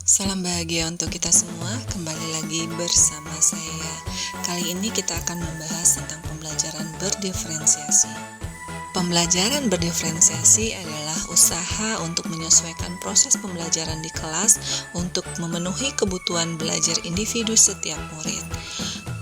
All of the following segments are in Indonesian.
Salam bahagia untuk kita semua, kembali lagi bersama saya. Kali ini kita akan membahas tentang pembelajaran berdiferensiasi. Pembelajaran berdiferensiasi adalah usaha untuk menyesuaikan proses pembelajaran di kelas untuk memenuhi kebutuhan belajar individu setiap murid.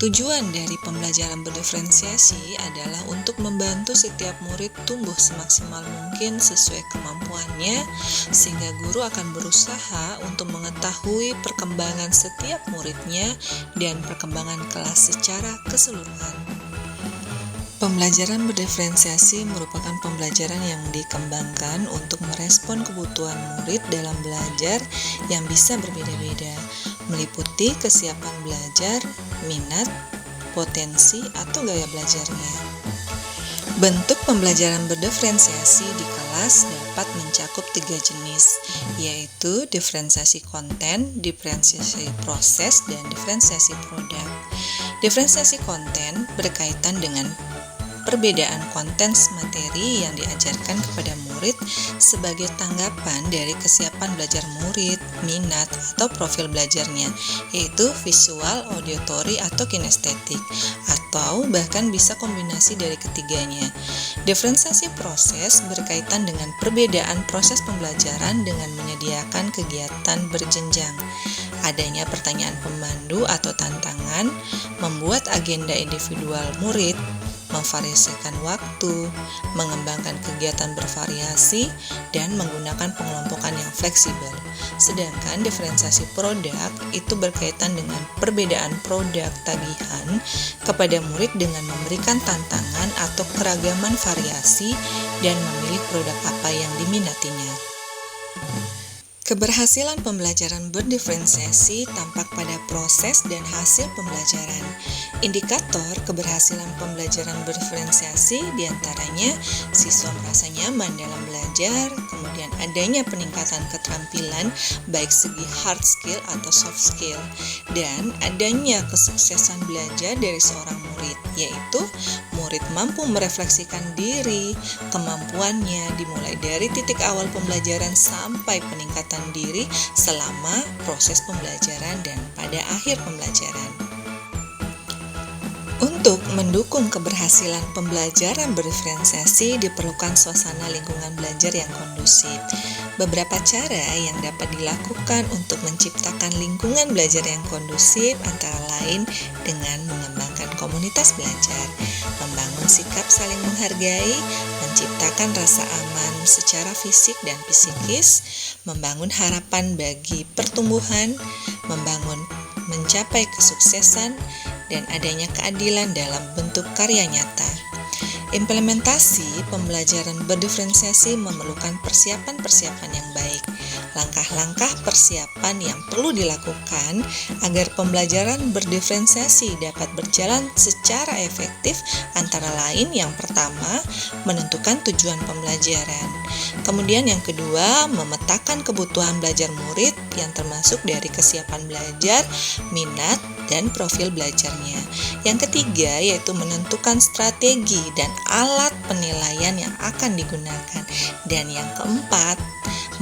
Tujuan dari pembelajaran berdiferensiasi adalah untuk membantu setiap murid tumbuh semaksimal mungkin sesuai kemampuannya, sehingga guru akan berusaha untuk mengetahui perkembangan setiap muridnya dan perkembangan kelas secara keseluruhan. Pembelajaran berdiferensiasi merupakan pembelajaran yang dikembangkan untuk merespon kebutuhan murid dalam belajar yang bisa berbeda-beda, meliputi kesiapan belajar, minat, potensi, atau gaya belajarnya. Bentuk pembelajaran berdiferensiasi di kelas dapat mencakup 3 jenis, yaitu diferensiasi konten, diferensiasi proses, dan diferensiasi produk. Diferensiasi konten berkaitan dengan perbedaan konten materi yang diajarkan kepada murid sebagai tanggapan dari kesiapan belajar murid, minat, atau profil belajarnya, yaitu visual, auditory, atau kinestetik, atau bahkan bisa kombinasi dari ketiganya. Diferensiasi proses berkaitan dengan perbedaan proses pembelajaran dengan menyediakan kegiatan berjenjang. Adanya pertanyaan pemandu atau tantangan, membuat agenda individual murid, memvariasikan waktu, mengembangkan kegiatan bervariasi, dan menggunakan pengelompokan yang fleksibel. Sedangkan diferensiasi produk itu berkaitan dengan perbedaan produk tagihan kepada murid dengan memberikan tantangan atau keragaman variasi dan memilih produk apa yang diminatinya. Keberhasilan pembelajaran berdiferensiasi tampak pada proses dan hasil pembelajaran. Indikator keberhasilan pembelajaran berdiferensiasi diantaranya siswa merasa nyaman dalam belajar, kemudian adanya peningkatan keterampilan baik segi hard skill atau soft skill, dan adanya kesuksesan belajar dari seorang murid, yaitu murid mampu merefleksikan diri, kemampuannya dimulai dari titik awal pembelajaran sampai peningkatan diri selama proses pembelajaran dan pada akhir pembelajaran. Untuk mendukung keberhasilan pembelajaran berdiferensiasi diperlukan suasana lingkungan belajar yang kondusif. Beberapa cara yang dapat dilakukan untuk menciptakan lingkungan belajar yang kondusif antara lain dengan mengembangkan komunitas belajar, membangun sikap saling menghargai, menciptakan rasa aman secara fisik dan psikis, membangun harapan bagi pertumbuhan, mencapai kesuksesan, dan adanya keadilan dalam bentuk karya nyata. Implementasi pembelajaran berdiferensiasi memerlukan persiapan-persiapan yang baik. Langkah-langkah persiapan yang perlu dilakukan agar pembelajaran berdiferensiasi dapat berjalan secara efektif antara lain yang pertama, menentukan tujuan pembelajaran. Kemudian yang kedua, memetakan kebutuhan belajar murid yang termasuk dari kesiapan belajar, minat, dan profil belajarnya. Yang ketiga yaitu menentukan strategi dan alat penilaian yang akan digunakan. Dan yang keempat,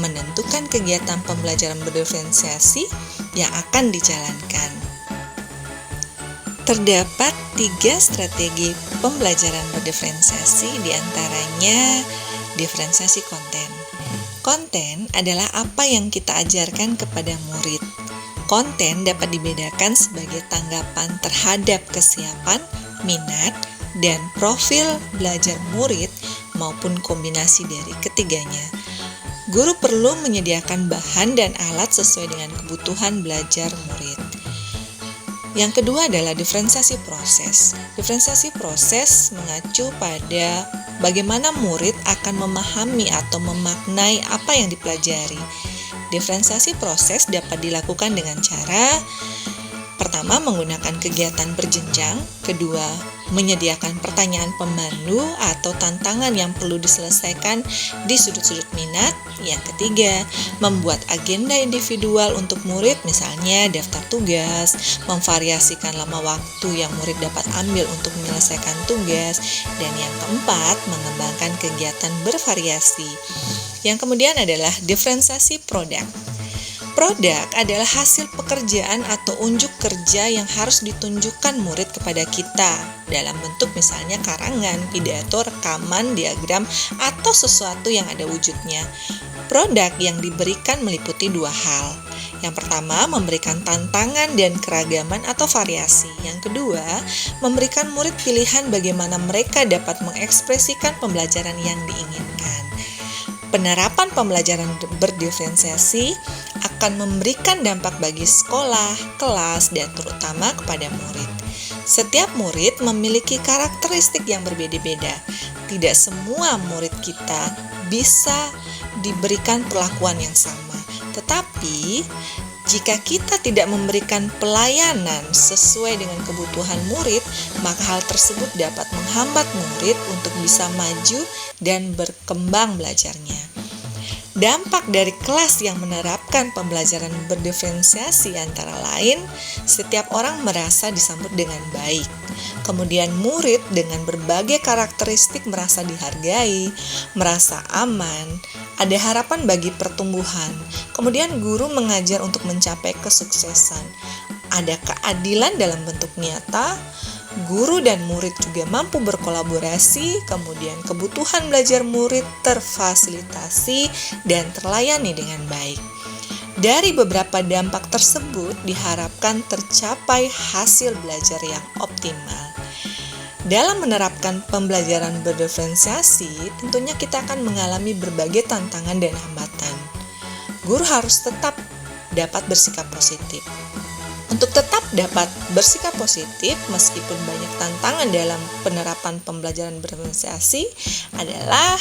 menentukan kegiatan pembelajaran berdiferensiasi yang akan dijalankan. Terdapat 3 strategi pembelajaran berdiferensiasi, diantaranya diferensiasi konten. Konten adalah apa yang kita ajarkan kepada murid. Konten dapat dibedakan sebagai tanggapan terhadap kesiapan, minat, dan profil belajar murid maupun kombinasi dari ketiganya. Guru perlu menyediakan bahan dan alat sesuai dengan kebutuhan belajar murid. Yang kedua adalah diferensiasi proses. Diferensiasi proses mengacu pada bagaimana murid akan memahami atau memaknai apa yang dipelajari. Diferensiasi proses dapat dilakukan dengan cara pertama, menggunakan kegiatan berjenjang. Kedua, menyediakan pertanyaan pemandu atau tantangan yang perlu diselesaikan di sudut-sudut minat. Yang ketiga, membuat agenda individual untuk murid, misalnya daftar tugas, memvariasikan lama waktu yang murid dapat ambil untuk menyelesaikan tugas. Dan yang keempat, mengembangkan kegiatan bervariasi. Yang kemudian adalah diferensiasi produk. Produk adalah hasil pekerjaan atau unjuk kerja yang harus ditunjukkan murid kepada kita dalam bentuk misalnya karangan, pidato, rekaman, diagram, atau sesuatu yang ada wujudnya. Produk yang diberikan meliputi dua hal. Yang pertama, memberikan tantangan dan keragaman atau variasi. Yang kedua, memberikan murid pilihan bagaimana mereka dapat mengekspresikan pembelajaran yang diinginkan. Penerapan pembelajaran berdiferensiasi akan memberikan dampak bagi sekolah, kelas, dan terutama kepada murid. Setiap murid memiliki karakteristik yang berbeda-beda. Tidak semua murid kita bisa diberikan perlakuan yang sama. Tetapi, jika kita tidak memberikan pelayanan sesuai dengan kebutuhan murid, maka hal tersebut dapat menghambat murid untuk bisa maju dan berkembang belajarnya. Dampak dari kelas yang menerapkan pembelajaran berdiferensiasi antara lain, setiap orang merasa disambut dengan baik. Kemudian murid dengan berbagai karakteristik merasa dihargai, merasa aman, ada harapan bagi pertumbuhan. Kemudian guru mengajar untuk mencapai kesuksesan. Ada keadilan dalam bentuk nyata, guru dan murid juga mampu berkolaborasi, kemudian kebutuhan belajar murid terfasilitasi dan terlayani dengan baik. Dari beberapa dampak tersebut diharapkan tercapai hasil belajar yang optimal. Dalam menerapkan pembelajaran berdiferensiasi, tentunya kita akan mengalami berbagai tantangan dan hambatan. Guru harus tetap dapat bersikap positif. Untuk tetap dapat bersikap positif meskipun banyak tantangan dalam penerapan pembelajaran berdiferensiasi adalah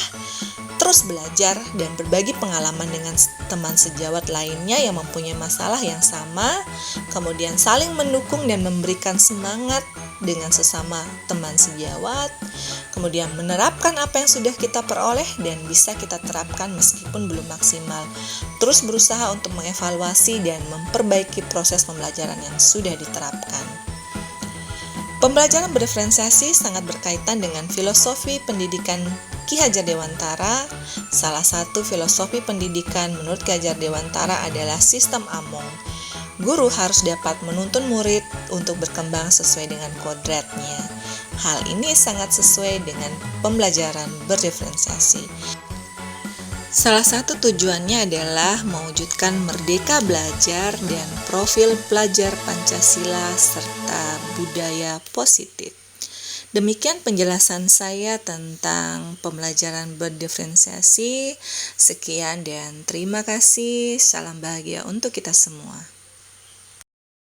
terus belajar dan berbagi pengalaman dengan teman sejawat lainnya yang mempunyai masalah yang sama, kemudian saling mendukung dan memberikan semangat dengan sesama teman sejawat, kemudian menerapkan apa yang sudah kita peroleh dan bisa kita terapkan meskipun belum maksimal. Terus berusaha untuk mengevaluasi dan memperbaiki proses pembelajaran yang sudah diterapkan. Pembelajaran berdiferensiasi sangat berkaitan dengan filosofi pendidikan Ki Hajar Dewantara. Salah satu filosofi pendidikan menurut Ki Hajar Dewantara adalah sistem Among. Guru harus dapat menuntun murid untuk berkembang sesuai dengan kodratnya. Hal ini sangat sesuai dengan pembelajaran berdiferensiasi. Salah satu tujuannya adalah mewujudkan merdeka belajar dan profil pelajar Pancasila serta budaya positif. Demikian penjelasan saya tentang pembelajaran berdiferensiasi. Sekian dan terima kasih. Salam bahagia untuk kita semua.